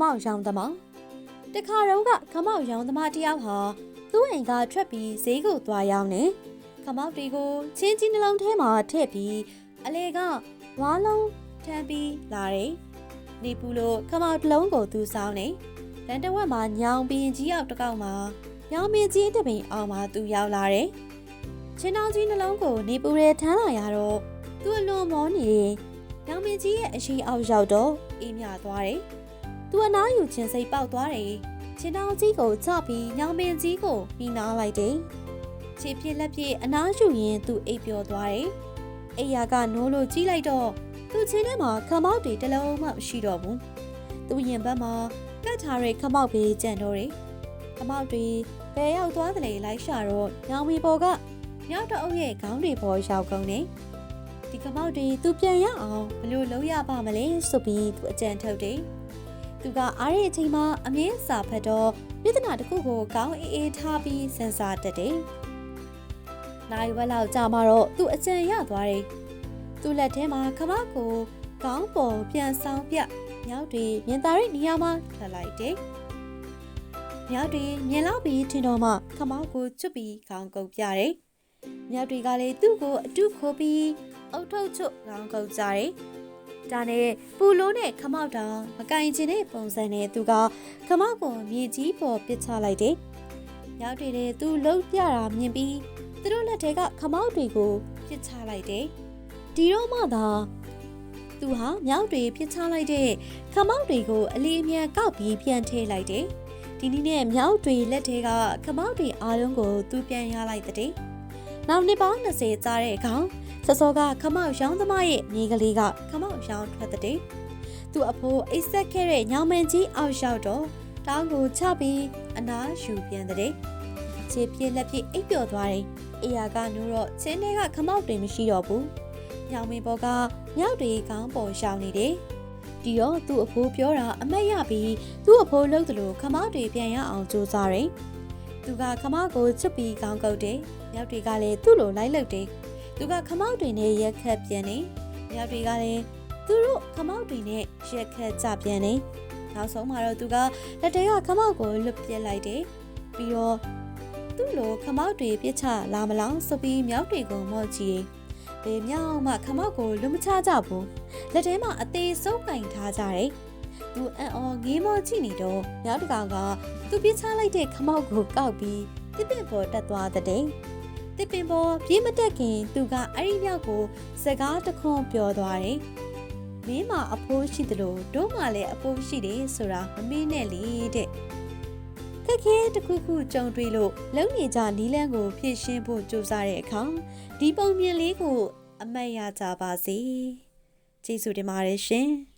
မောက်ရောင်သမားတခါတော့ကခမောက်ရောင်သမားတယောက်ဟာသူ့အိမ်ကထွက်ပြီးဈေးကိုသွားရောက်နေခမောက်တွေကိုချင်းကြီးနှလုံးထဲမှာထည့်ပြီးအလေကဝါလုံးထမ်းပြီးလာတယ်နေပူလို့ခမောက်တစ်လုံးကိုသူစောင်းနေလန်တဝက်မှာညောင်ပင်ကြီးရောက်တစ်ကောက်မှာညောင်ပင်ကြီးတစ်ပင်အောင်မှာသူရောက်လာတယ်ချင်းတောင်ကြီးနှလုံးကိုနေပူရဲထမ်းလာရတော့သူ့အလွန်မောနေတယ်ညောင်ပင်ကြီးရဲ့အရှိအောက်ရောက်တော့အေးမြသွားတယ်သူအနားယူခြင်းစိတ်ပေါက်သွားတယ်ချင်းတောင်ကြီးကိုချပြီးညောင်ပင်ကြီးကိုပြီးနားလိုက်တယ်ခြေပြက်လက်ပြက်အနားယူရင်သူအိပ်ပျော်သွားတယ်အိယာကနိုးလို့ကြီးလိုက်တော့သူ့ချင်းထဲမှာခမောက်တွေတစ်လုံးမှမရှိတော့ဘူးသူရင်ဘက်မှာကတ်ထားတဲ့ခမောက်ပဲကြံတော့တယ်ခမောက်တွေဘယ်ရောက်သွားသလဲလိုက်ရှာတော့ညောင်မီပေါ်ကမြောက်တအုပ်ရဲ့ခေါင်းတွေပေါ်ရောက်ကုန်တယ်ဒီခမောက်တွေသူပြန်ရအောင်ဘယ်လိုလုပ်ရပါမလဲဆိုပြီးသူအကြံထုတ်တယ်သူကအားရတဲ့အချိန်မှာအမြဲစာဖတ်တော့ပြဿနာတစ်ခုကိုခေါင်းအေးထားပြီးစဉ်းစားတတ်တယ်နိုင်ဝက်လောက်ကြာမှတော့သူအကြံရသွားတယ်သူ့လက်ထဲမှာခမောက်ကိုခေါင်းပေါ်ပြန်ဆောင်ပြမြောက်တွေမြင်သာတဲ့နေရာမှာထပ်လိုက်တယ်မြောက်တွေမြင်လောက်ပြီးထင်တော့မှခမောက်ကိုချွတ်ပြီးခေါင်းကုပ်ပြတယ်မြောက်တွေကလည်းသူ့ကိုအတုခိုးပြီးအုတ်ထုတ်ချွတ်ခေါင်းကုပ်ကြတယ်ဒါနဲ့ပူလုံးနဲ့ခမောက်တောင်မကင်ချင်တဲ့ပုံစံနဲ့သူကခမောက်ကိုမြေကြီးပေါ်ပစ်ချလိုက်တယ်မြောက်တွေလည်းသူ့လှုပ်ပြတာမြင်ပြီးသူတို့လက်ထဲကခမောက်တွေကိုပစ်ချလိုက်တယ်ဒီတော့မှသာသူဟာမြောက်တွေပစ်ချလိုက်တဲ့ခမောက်တွေကိုအလီအမြန်ကောက်ပြီးပြန်ထည့်လိုက်တယ်ဒီနည်းနဲ့မြောက်တွေလက်ထဲကခမောက်တွေအားလုံးကိုသူပြန်ရလိုက်တဲ့နောက်နှစ်ပေါင်း20ကြာတဲ့အခါစောစောကခမောက်ရောင်းသမားရဲ့မြေကလေးကခမောက်ရောင်းထွက်တဲ့သူအဖိုးအိတ်ဆက်ခဲ့တဲ့ညောင်မန်ကြီးအောက်ရောက်တော့တောင်းကိုချပြီးအနားယူပြန်တဲ့ခြေပြက်လက်ပြက်အိပ်ပျော်သွားတယ်အေယာကနိုးတော့ချင်းထဲကခမောက်တွေမရှိတော့ဘူးညောင်မင်းပေါ်ကမြောက်တွေခေါင်းပေါ်ရှောင်နေတယ်ဒီတော့သူ့အဖိုးပြောတာအမတ်ရပြီးသူ့အဖိုးလှုပ်တယ်လို့ခမောက်တွေပြန်ရအောင်ကြိုးစားတယ်သူကခမောက်ကိုချစ်ပြီးခေါင်းကုပ်တယ်မြောက်တွေကလည်းသူ့လိုလိုက်လုပ်တယ်သူကခမောက်တွေနဲ့ရက်ခတ်ပြန်နေမြောက်တွေကလည်းသူတို့ခမောက်တွေနဲ့ရက်ခတ်ကြပြန်နေနောက်ဆုံးမှာတော့သူကလက်ထဲကခမောက်ကိုလွတ်ပြစ်လိုက်တယ်ပြီးတော့သူ့လိုခမောက်တွေပြစ်ချလာမလားဆိုပြီးမြောက်တွေကိုမော့ကြည့်ဘယ်မြောက်မှခမောက်ကိုလွတ်မချကြဘူးလက်ထဲမှာအသေးဆုံးကင်ထားကြတယ်သူအံ့ဩငေးမော့ကြည့်နေတော့မြောက်တကောင်ကသူပြစ်ချလိုက်တဲ့ခမောက်ကိုကောက်ပြီးတစ်ပင်ပေါ်တက်သွားတဲ့တစ်ပင်ပေါ်ပြေးမတက်ခင်သူကအဲ့ဒီမြောက်ကိုစကားတခွန်းပြောသွားတယ်မင်းမအဖိုးရှိတယ်လို့တို့မှလည်းအဖိုးရှိတယ်ဆိုတာမမေ့နဲ့လေတဲ့ခက်ခဲတစ်ခုခုကြုံတွေ့လို့လုံနေကြနီးလန်းကိုဖြည့်ရှင်းဖို့ကြိုးစားတဲ့အခါဒီပုံမြင်လေးကိုအမှတ်ရကြပါစေကျေးဇူးတင်ပါတယ်ရှင်